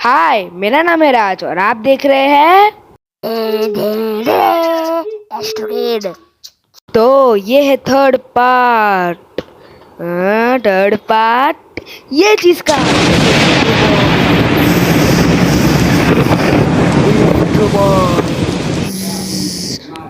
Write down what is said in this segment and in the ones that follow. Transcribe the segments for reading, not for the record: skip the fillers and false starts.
हाय, मेरा नाम है राज और आप देख रहे हैं। एस्ट्रोकेड। तो ये है थर्ड पार्ट। थर्ड पार्ट ये चीज का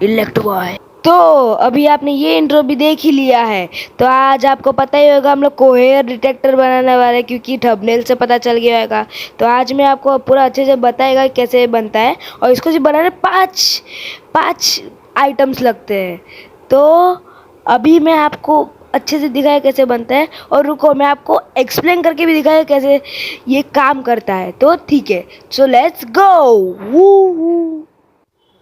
इलेक्ट्रो बॉय। तो अभी आपने ये इंट्रो भी देख ही लिया है। तो आज आपको पता ही होगा हम लोग कोहेयर डिटेक्टर बनाने वाले हैं, क्योंकि थंबनेल से पता चल गया होगा। तो आज मैं आपको पूरा अच्छे से बताएगा कैसे बनता है, और इसको जो बनाने पाँच पाँच आइटम्स लगते हैं। तो अभी मैं आपको अच्छे से दिखाया कैसे बनता है, और रुको मैं आपको एक्सप्लेन करके भी दिखाया कैसे ये काम करता है। तो ठीक है, सो लेट्स गो।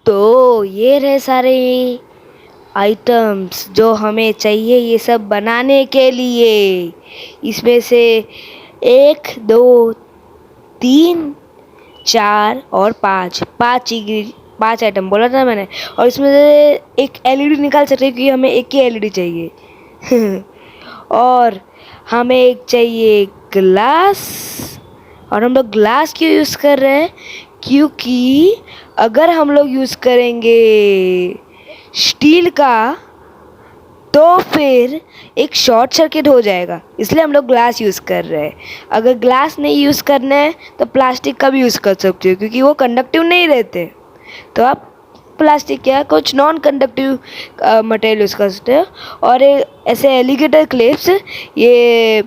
तो ये रहे सारे आइटम्स जो हमें चाहिए ये सब बनाने के लिए। इसमें से 1 2 3 4 और 5 5 आइटम बोला था मैंने। और इसमें से एक एलईडी निकाल सकते हैं, क्योंकि हमें एक ही एलईडी चाहिए। और हमें एक चाहिए ग्लास। और हम लोग ग्लास क्यों यूज़ कर रहे हैं? क्योंकि अगर हम लोग यूज़ करेंगे स्टील का तो फिर एक शॉर्ट सर्किट हो जाएगा, इसलिए हम लोग ग्लास यूज़ कर रहे हैं। अगर ग्लास नहीं यूज़ करना है तो प्लास्टिक का भी यूज़ कर सकते हो, क्योंकि वो कंडक्टिव नहीं रहते। तो आप प्लास्टिक या कुछ नॉन कंडक्टिव मटेरियल यूज़ कर सकते हो। और ऐसे एलिगेटर क्लिप्स, ये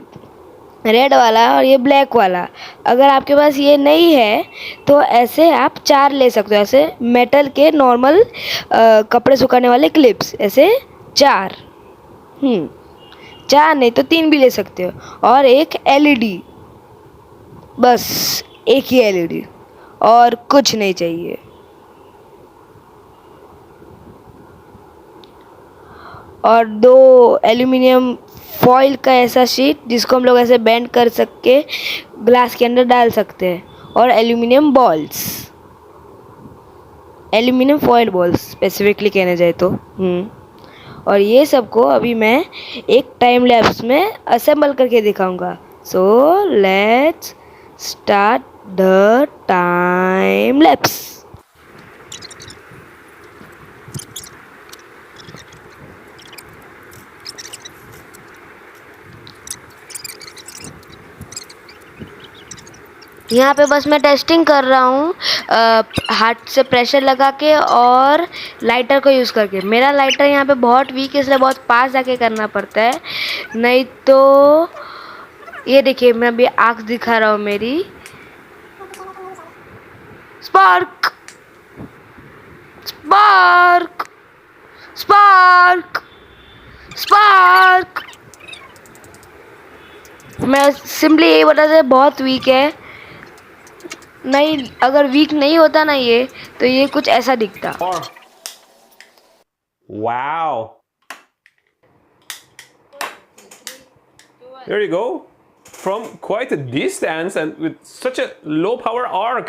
रेड वाला और ये ब्लैक वाला, अगर आपके पास ये नहीं है तो ऐसे आप 4 ले सकते हो। ऐसे मेटल के नॉर्मल कपड़े सुखाने वाले क्लिप्स, ऐसे 4। 4 नहीं तो 3 भी ले सकते हो। और एक एलईडी, बस एक ही एलईडी, और कुछ नहीं चाहिए। और 2 एल्यूमिनियम फॉइल का ऐसा शीट, जिसको हम लोग ऐसे बेंड कर सके ग्लास के अंदर डाल सकते हैं। और aluminium balls, aluminium foil balls specifically कहने जाए तो। और ये सबको अभी मैं एक टाइम लैप्स में असेंबल करके दिखाऊंगा। So let's start the time lapse. यहाँ पे बस मैं टेस्टिंग कर रहा हूँ हाथ से प्रेशर लगा के और लाइटर को यूज़ करके। मेरा लाइटर यहाँ पे बहुत वीक है, इसलिए बहुत पास जाके करना पड़ता है, नहीं तो ये देखिए मैं अभी आँख दिखा रहा हूँ मेरी। Spark spark spark spark. मैं सिंपली यही बता दें बहुत वीक है। नहीं, अगर वीक नहीं होता ना ये, तो ये कुछ ऐसा दिखता। Wow. There you go. From quite a distance and with such a low power arc.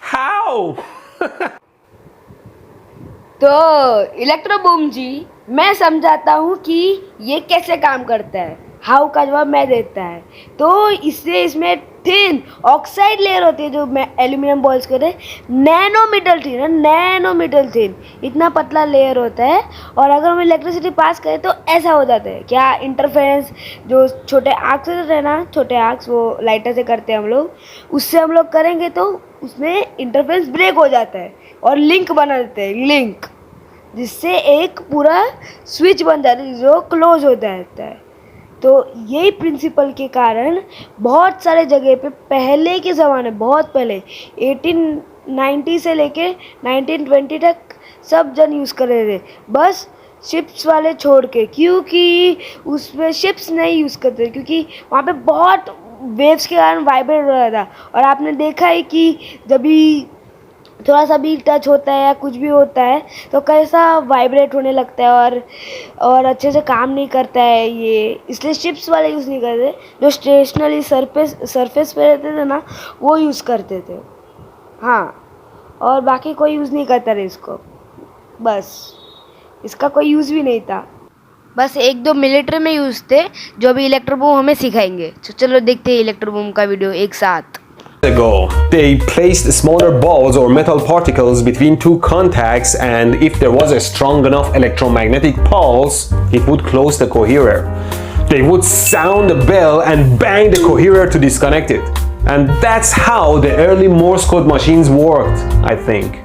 How? तो इलेक्ट्रो बूम जी, मैं समझाता हूँ कि ये कैसे काम करता है। हाउ का जवाब मैं देता है। तो इससे इसमें थिन ऑक्साइड लेयर होती है, जो मैं एल्यूमिनियम बॉल्स के थे, नैनोमीटर थी ना, नैनोमीटर थिन, इतना पतला लेयर होता है। और अगर हम इलेक्ट्रिसिटी पास करें तो ऐसा हो जाता है क्या, इंटरफेरेंस जो छोटे आर्क्स होते हैं ना, छोटे आर्क्स वो लाइटर से करते हैं हम लोग, उससे हम लोग करेंगे तो उसमें इंटरफेरेंस ब्रेक हो जाता है और लिंक बना देते हैं, लिंक, जिससे एक पूरा स्विच बन जाता है जो क्लोज हो जाता है। तो यही प्रिंसिपल के कारण बहुत सारे जगह पे पहले के ज़माने, बहुत पहले 1890 से लेके 1920 तक सब जन यूज़ कर रहे थे, बस शिप्स वाले छोड़ के, क्योंकि उसमें शिप्स नहीं यूज़ करते, क्योंकि वहाँ पे बहुत वेव्स के कारण वाइब्रेट हो रहा था। और आपने देखा है कि जब भी थोड़ा सा भी टच होता है या कुछ भी होता है तो कैसा वाइब्रेट होने लगता है, और अच्छे से काम नहीं करता है ये, इसलिए चिप्स वाले यूज़ नहीं करते। जो स्टेशनरी सरफेस पे रहते थे ना, वो यूज़ करते थे। हाँ, और बाकी कोई यूज़ नहीं करता था इसको, बस इसका कोई यूज़ भी नहीं था। बस 1-2 मिलिट्री में यूज थे जो अभी इलेक्ट्रो बूम हमें सिखाएंगे। तो चलो देखते हैं इलेक्ट्रो बूम का वीडियो एक साथ। Ago, they placed smaller balls or metal particles between two contacts, and if there was a strong enough electromagnetic pulse, it would close the coherer. They would sound the bell and bang the coherer to disconnect it. And that's how the early Morse code machines worked, I think.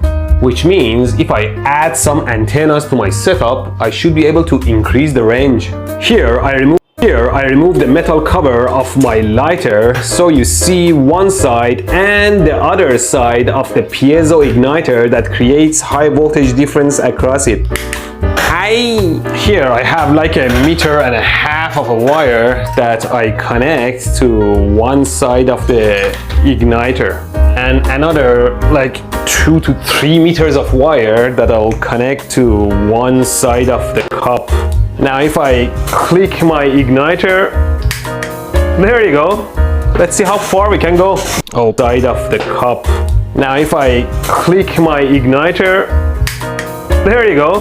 Which means if I add some antennas to my setup, I should be able to increase the range. Here I remove the metal cover of my lighter, so you see one side and the other side of the piezo igniter that creates high voltage difference across it. Here I have like a meter and a half of a wire that I connect to one side of the igniter, and another like 2 to 3 meters of wire that I'll connect to one side of the cup. Now if I click my igniter, there you go. Let's see how far we can go. Oh, side of the cup. Now if I click my igniter, there you go.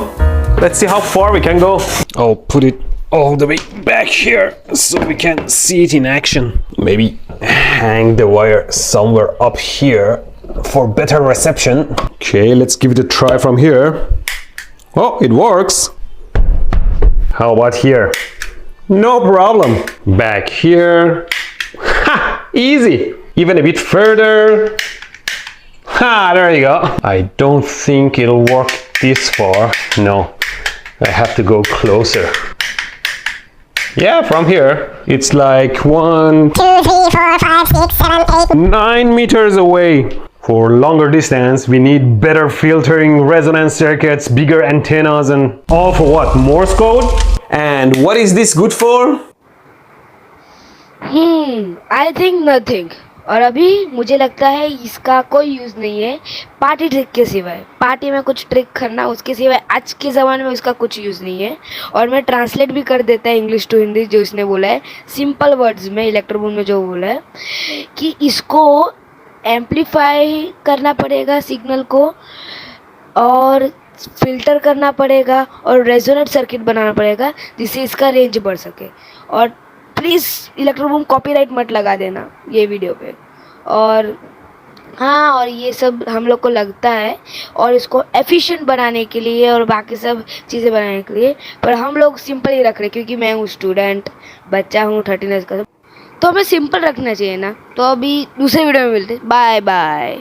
Let's see how far we can go. I'll put it all the way back here so we can see it in action. Maybe hang the wire somewhere up here for better reception. Okay, let's give it a try from here. Oh, it works. How about here? No problem. Back here. Ha! Easy. Even a bit further. Ha! There you go. I don't think it'll work this far. No. I have to go closer. Yeah, from here, it's like 1, 2, 3, 4, 5, 6, 7, 8, 9 meters away. For longer distance, we need better filtering, resonance circuits, bigger antennas, and all for what? Morse code? And what is this good for? I think nothing. और अभी मुझे लगता है इसका कोई use नहीं है party trick के सिवाय। पार्टी में कुछ ट्रिक करना, उसके सिवाय आज के ज़माने में उसका कुछ यूज़ नहीं है। और मैं ट्रांसलेट भी कर देता है इंग्लिश टू हिंदी जो इसने बोला है सिंपल वर्ड्स में, इलेक्ट्रो बूम में जो बोला है कि इसको एम्पलीफाई करना पड़ेगा सिग्नल को, और फिल्टर करना पड़ेगा, और रेजोनेट सर्किट बनाना पड़ेगा जिससे इसका रेंज बढ़ सके। और प्लीज़ इलेक्ट्रो बूम कॉपीराइट मत लगा देना ये वीडियो पे। और हाँ, और ये सब हम लोग को लगता है और इसको एफिशिएंट बनाने के लिए और बाकी सब चीज़ें बनाने के लिए, पर हम लोग सिंपल ही रख रहे क्योंकि मैं हूँ स्टूडेंट, बच्चा हूँ 13 ईयर्स का, तो हमें सिंपल रखना चाहिए ना। तो अभी दूसरे वीडियो में मिलते हैं। Bye bye.